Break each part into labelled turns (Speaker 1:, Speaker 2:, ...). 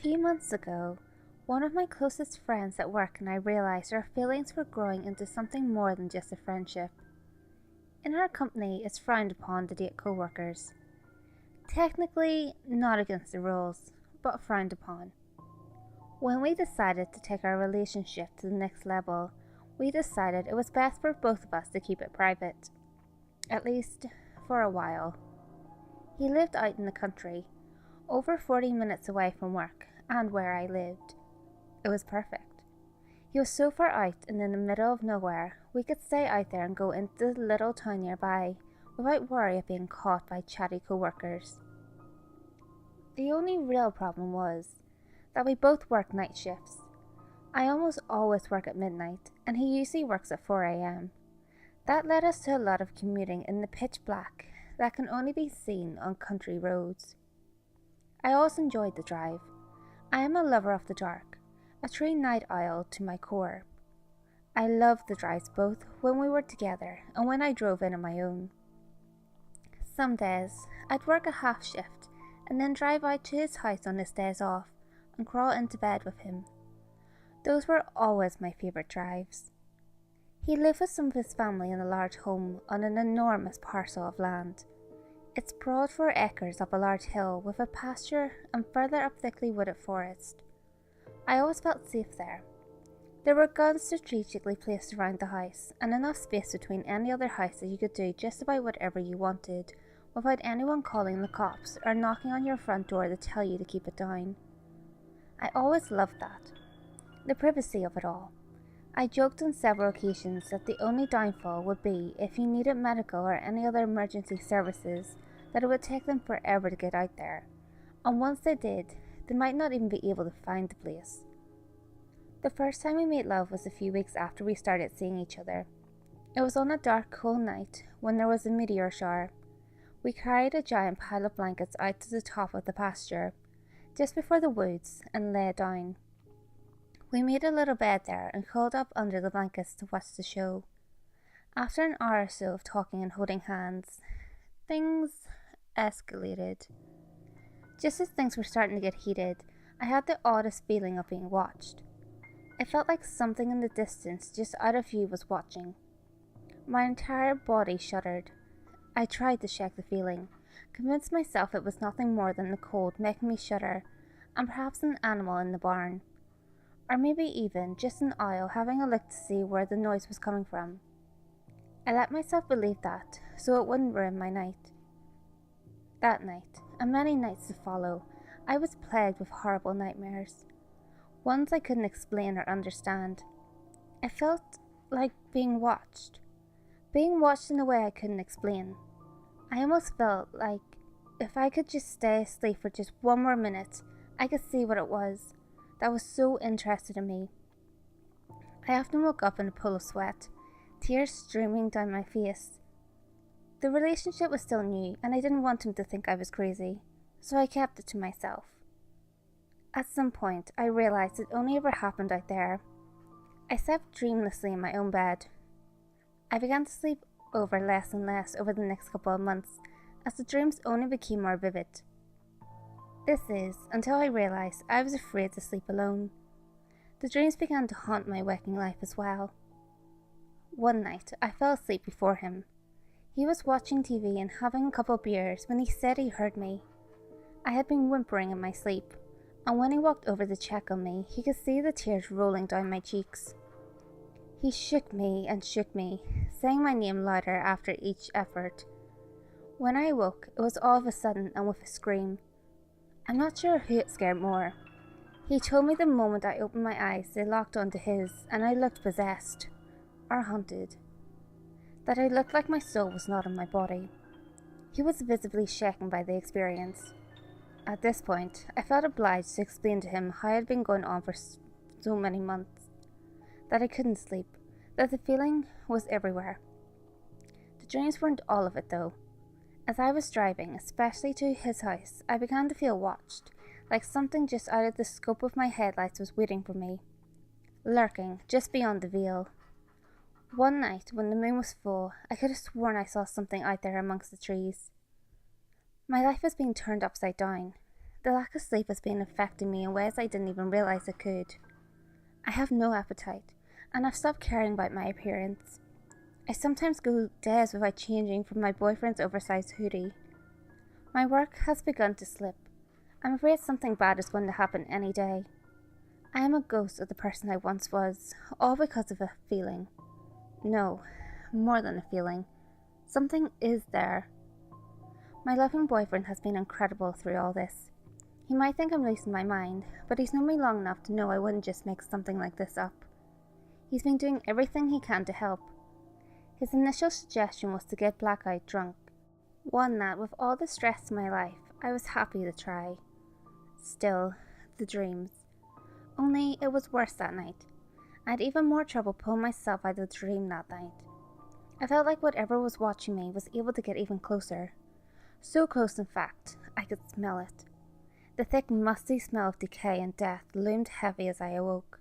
Speaker 1: few months ago, one of my closest friends at work and I realized our feelings were growing into something more than just a friendship. In our company, it's frowned upon to date co-workers. Technically, not against the rules, but frowned upon. When we decided to take our relationship to the next level, we decided it was best for both of us to keep it private. At least, for a while. He lived out in the country, over 40 minutes away from work and where I lived. It was perfect. He was so far out and in the middle of nowhere, we could stay out there and go into the little town nearby without worry of being caught by chatty co-workers. The only real problem was that we both work night shifts. I almost always work at midnight, and he usually works at 4 a.m. That led us to a lot of commuting in the pitch black that can only be seen on country roads. I always enjoyed the drive. I am a lover of the dark, a true night owl to my core. I loved the drives both when we were together and when I drove in on my own. Some days, I'd work a half shift and then drive out to his house on his days off and crawl into bed with him. Those were always my favourite drives. He lived with some of his family in a large home on an enormous parcel of land. It's broad for acres up a large hill with a pasture and further up thickly wooded forest. I always felt safe there. There were guns strategically placed around the house and enough space between any other house that you could do just about whatever you wanted without anyone calling the cops or knocking on your front door to tell you to keep it down. I always loved that. The privacy of it all. I joked on several occasions that the only downfall would be if you needed medical or any other emergency services, that it would take them forever to get out there, and once they did, they might not even be able to find the place. The first time we made love was a few weeks after we started seeing each other. It was on a dark, cool night when there was a meteor shower. We carried a giant pile of blankets out to the top of the pasture, just before the woods, and lay down. We made a little bed there and curled up under the blankets to watch the show. After an hour or so of talking and holding hands, things escalated. Just as things were starting to get heated, I had the oddest feeling of being watched. It felt like something in the distance just out of view was watching. My entire body shuddered. I tried to shake the feeling, convinced myself it was nothing more than the cold making me shudder, and perhaps an animal in the barn. Or maybe even just an owl having a look to see where the noise was coming from. I let myself believe that, so it wouldn't ruin my night. That night, and many nights to follow, I was plagued with horrible nightmares. Ones I couldn't explain or understand. I felt like being watched. Being watched in a way I couldn't explain. I almost felt like if I could just stay asleep for just one more minute, I could see what it was that was so interested in me. I often woke up in a pool of sweat, tears streaming down my face. The relationship was still new, and I didn't want him to think I was crazy, so I kept it to myself. At some point, I realized it only ever happened out there. I slept dreamlessly in my own bed. I began to sleep over less and less over the next couple of months, as the dreams only became more vivid. This is, until I realized I was afraid to sleep alone. The dreams began to haunt my waking life as well. One night, I fell asleep before him. He was watching TV and having a couple of beers when he said he heard me. I had been whimpering in my sleep, and when he walked over to check on me, he could see the tears rolling down my cheeks. He shook me and shook me, saying my name louder after each effort. When I awoke, it was all of a sudden and with a scream. I'm not sure who it scared more. He told me the moment I opened my eyes, they locked onto his, and I looked possessed, or haunted. That I looked like my soul was not in my body. He was visibly shaken by the experience. At this point, I felt obliged to explain to him how it had been going on for so many months. That I couldn't sleep, that the feeling was everywhere. The dreams weren't all of it though. As I was driving, especially to his house, I began to feel watched, like something just out of the scope of my headlights was waiting for me, lurking just beyond the veil. One night, when the moon was full, I could have sworn I saw something out there amongst the trees. My life was being turned upside down. The lack of sleep has been affecting me in ways I didn't even realize it could. I have no appetite, and I've stopped caring about my appearance. I sometimes go days without changing from my boyfriend's oversized hoodie. My work has begun to slip. I'm afraid something bad is going to happen any day. I am a ghost of the person I once was, all because of a feeling. No, more than a feeling. Something is there. My loving boyfriend has been incredible through all this. He might think I'm losing my mind, but he's known me long enough to know I wouldn't just make something like this up. He's been doing everything he can to help. His initial suggestion was to get blackout drunk, one that, with all the stress in my life, I was happy to try. Still, the dreams. Only it was worse that night. I had even more trouble pulling myself out of the dream that night. I felt like whatever was watching me was able to get even closer. So close, in fact, I could smell it. The thick, musty smell of decay and death loomed heavy as I awoke.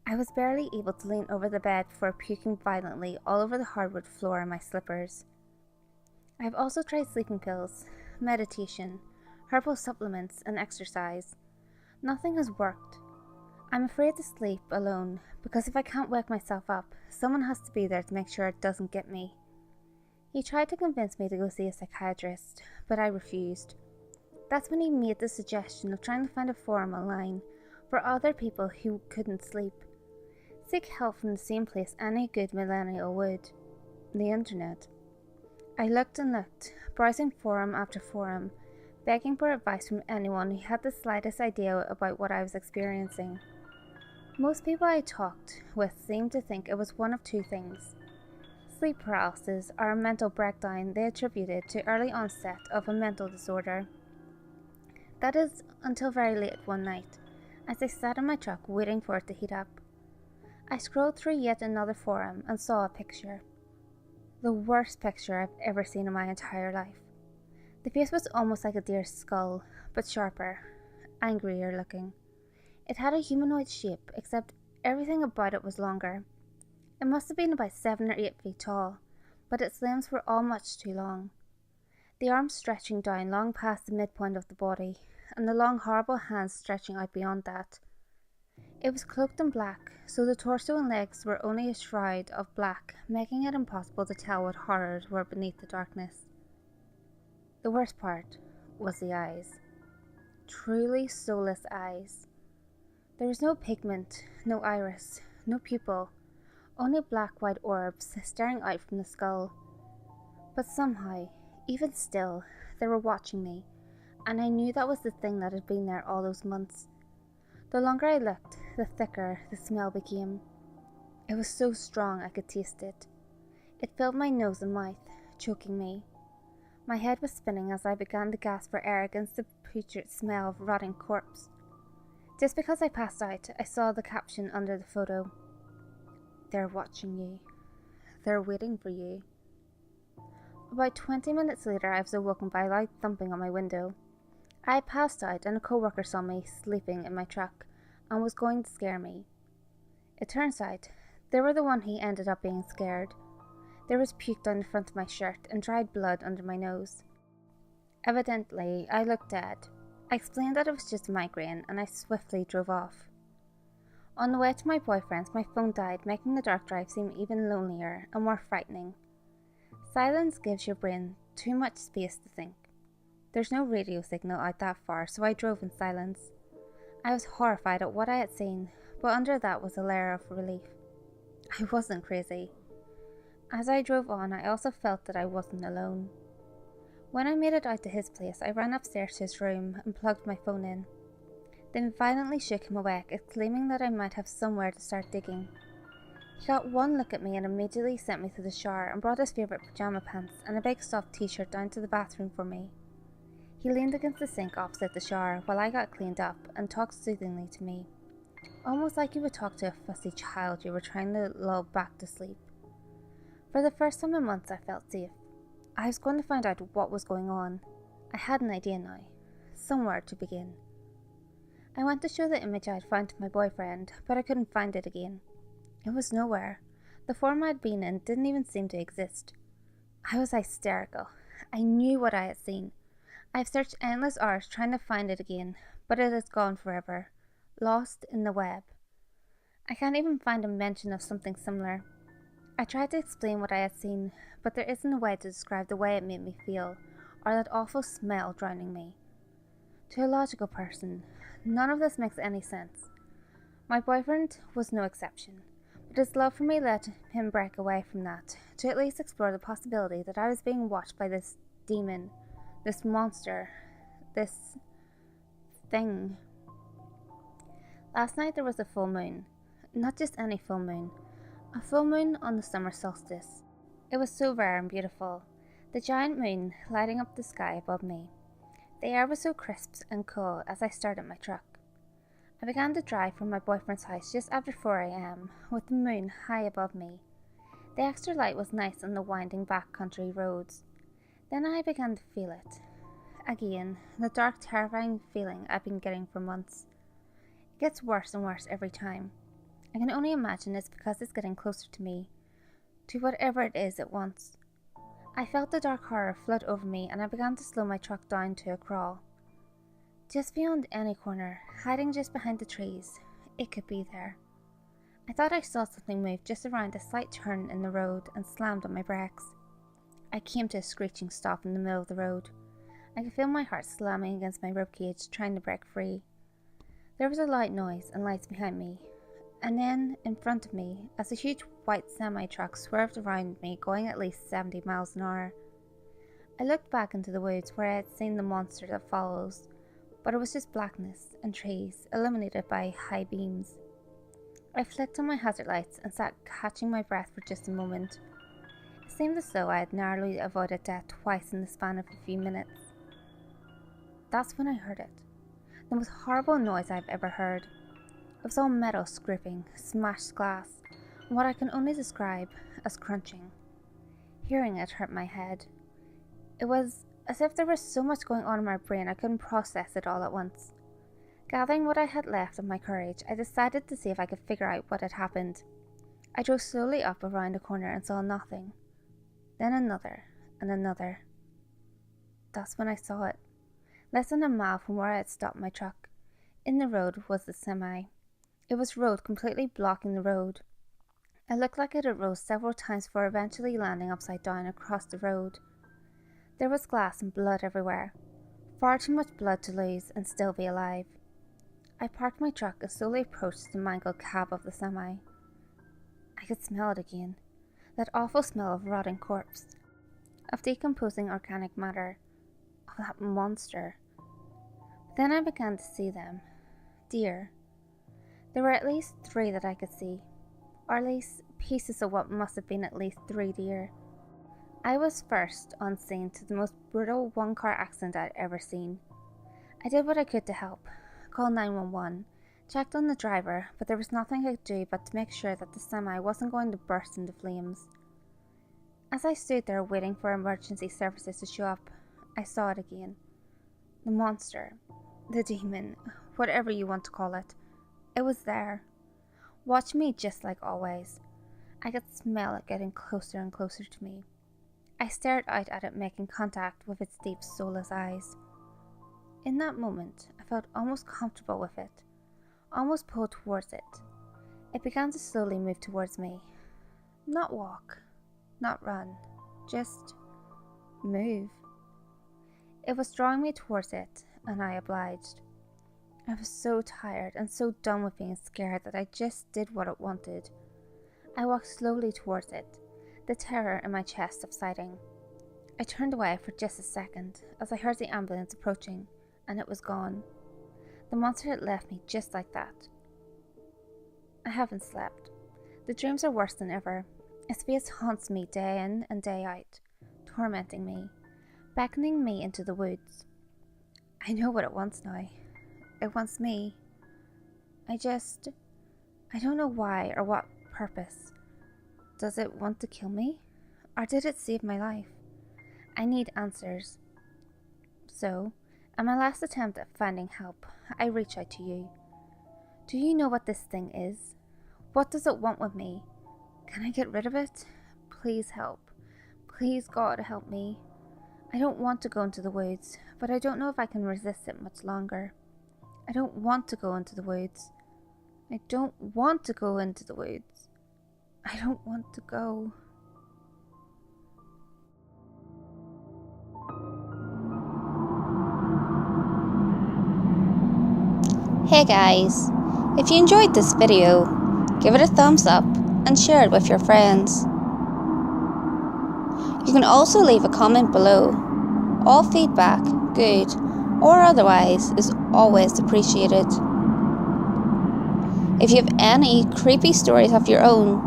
Speaker 1: I was barely able to lean over the bed before puking violently all over the hardwood floor and my slippers. I have also tried sleeping pills, meditation, herbal supplements, and exercise. Nothing has worked. I'm afraid to sleep alone because if I can't wake myself up, someone has to be there to make sure it doesn't get me. He tried to convince me to go see a psychiatrist, but I refused. That's when he made the suggestion of trying to find a forum online for other people who couldn't sleep. Seek help from the same place any good millennial would, the internet. I looked and looked, browsing forum after forum, begging for advice from anyone who had the slightest idea about what I was experiencing. Most people I talked with seemed to think it was one of two things: sleep paralysis or a mental breakdown they attributed to early onset of a mental disorder. That is, until very late one night, as I sat in my truck waiting for it to heat up. I scrolled through yet another forum and saw a picture. The worst picture I've ever seen in my entire life. The face was almost like a deer's skull, but sharper, angrier looking. It had a humanoid shape, except everything about it was longer. It must have been about 7 or 8 feet tall, but its limbs were all much too long. The arms stretching down long past the midpoint of the body, and the long horrible hands stretching out beyond that. It was cloaked in black, so the torso and legs were only a shroud of black, making it impossible to tell what horrors were beneath the darkness. The worst part was the eyes. Truly soulless eyes. There was no pigment, no iris, no pupil, only black white orbs staring out from the skull. But somehow, even still, they were watching me, and I knew that was the thing that had been there all those months. The longer I looked, the thicker the smell became. It was so strong I could taste it. It filled my nose and mouth, choking me. My head was spinning as I began to gasp for air against the putrid smell of rotting corpse. Just because I passed out, I saw the caption under the photo. "They're watching you. They're waiting for you." About 20 minutes later, I was awoken by a loud thumping on my window. I had passed out and a co-worker saw me sleeping in my truck and was going to scare me. It turns out, they were the one who ended up being scared. There was puke down the front of my shirt and dried blood under my nose. Evidently, I looked dead. I explained that it was just a migraine, and I swiftly drove off. On the way to my boyfriend's, my phone died, making the dark drive seem even lonelier and more frightening. Silence gives your brain too much space to think. There's no radio signal out that far, so I drove in silence. I was horrified at what I had seen, but under that was a layer of relief. I wasn't crazy. As I drove on, I also felt that I wasn't alone. When I made it out to his place, I ran upstairs to his room and plugged my phone in, then violently shook him awake, exclaiming that I might have somewhere to start digging. He got one look at me and immediately sent me to the shower and brought his favourite pyjama pants and a big soft t-shirt down to the bathroom for me. He leaned against the sink opposite the shower while I got cleaned up and talked soothingly to me, almost like you would talk to a fussy child you were trying to lull back to sleep. For the first time in months, I felt safe. I was going to find out what was going on. I had an idea now. Somewhere to begin. I went to show the image I had found to my boyfriend, but I couldn't find it again. It was nowhere. The forum I had been in didn't even seem to exist. I was hysterical. I knew what I had seen. I've searched endless hours trying to find it again, but it is gone forever, lost in the web. I can't even find a mention of something similar. I tried to explain what I had seen, but there isn't a way to describe the way it made me feel, or that awful smell drowning me. To a logical person, none of this makes any sense. My boyfriend was no exception, but his love for me let him break away from that, to at least explore the possibility that I was being watched by this demon, this monster, this thing. Last night there was a full moon. Not just any full moon. A full moon on the summer solstice. It was so rare and beautiful, the giant moon lighting up the sky above me. The air was so crisp and cool as I started my truck. I began to drive from my boyfriend's house just after 4 a.m, with the moon high above me. The extra light was nice on the winding backcountry roads. Then I began to feel it. Again, the dark, terrifying feeling I've been getting for months. It gets worse and worse every time. I can only imagine it's because it's getting closer to me, to whatever it is it wants. I felt the dark horror flood over me and I began to slow my truck down to a crawl. Just beyond any corner, hiding just behind the trees, it could be there. I thought I saw something move just around a slight turn in the road and slammed on my brakes. I came to a screeching stop in the middle of the road. I could feel my heart slamming against my ribcage, trying to break free. There was a loud noise and lights behind me, and then in front of me, as a huge white semi-truck swerved around me going at least 70 miles an hour. I looked back into the woods where I had seen the monster that follows, but it was just blackness and trees illuminated by high beams. I flicked on my hazard lights and sat catching my breath for just a moment. It seemed as though I had narrowly avoided death twice in the span of a few minutes. That's when I heard it. The most horrible noise I've ever heard. It was all metal scraping, smashed glass, and what I can only describe as crunching. Hearing it hurt my head. It was as if there was so much going on in my brain I couldn't process it all at once. Gathering what I had left of my courage, I decided to see if I could figure out what had happened. I drove slowly up around a corner and saw nothing. Then another, and another. That's when I saw it. Less than a mile from where I had stopped my truck. In the road was the semi. It was road completely blocking the road. It looked like it had rose several times before eventually landing upside down across the road. There was glass and blood everywhere. Far too much blood to lose and still be alive. I parked my truck and slowly approached the mangled cab of the semi. I could smell it again. That awful smell of rotting corpse, of decomposing organic matter, of that monster. Then I began to see them. Deer. There were at least 3 that I could see, or at least pieces of what must have been at least 3 deer. I was first on scene to the most brutal one-car accident I'd ever seen. I did what I could to help, called 911, checked on the driver, but there was nothing I could do but to make sure that the semi wasn't going to burst into flames. As I stood there waiting for emergency services to show up, I saw it again. The monster, the demon, whatever you want to call it. It was there, watching me just like always. I could smell it getting closer and closer to me. I stared out at it, making contact with its deep, soulless eyes. In that moment, I felt almost comfortable with it, almost pulled towards it. It began to slowly move towards me. Not walk, not run, just move. It was drawing me towards it, and I obliged. I was so tired and so done with being scared that I just did what it wanted. I walked slowly towards it, the terror in my chest subsiding. I turned away for just a second as I heard the ambulance approaching, and it was gone. The monster had left me just like that. I haven't slept. The dreams are worse than ever. Its face haunts me day in and day out, tormenting me, beckoning me into the woods. I know what it wants now. It wants me. I don't know why or what purpose. Does it want to kill me? Or did it save my life? I need answers. So, in my last attempt at finding help, I reach out to you. Do you know what this thing is? What does it want with me? Can I get rid of it? Please help. Please, God, help me. I don't want to go into the woods, but I don't know if I can resist it much longer. I don't want to go into the woods. I don't want to go into the woods. I don't want to go.
Speaker 2: Hey guys, if you enjoyed this video, give it a thumbs up and share it with your friends. You can also leave a comment below. All feedback, good or otherwise, is always appreciated. If you have any creepy stories of your own,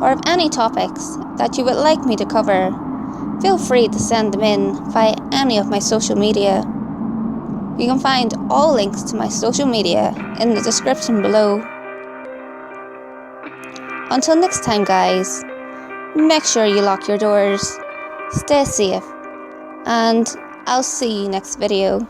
Speaker 2: or have any topics that you would like me to cover, feel free to send them in via any of my social media. You can find all links to my social media in the description below. Until next time guys, make sure you lock your doors, stay safe, and I'll see you next video.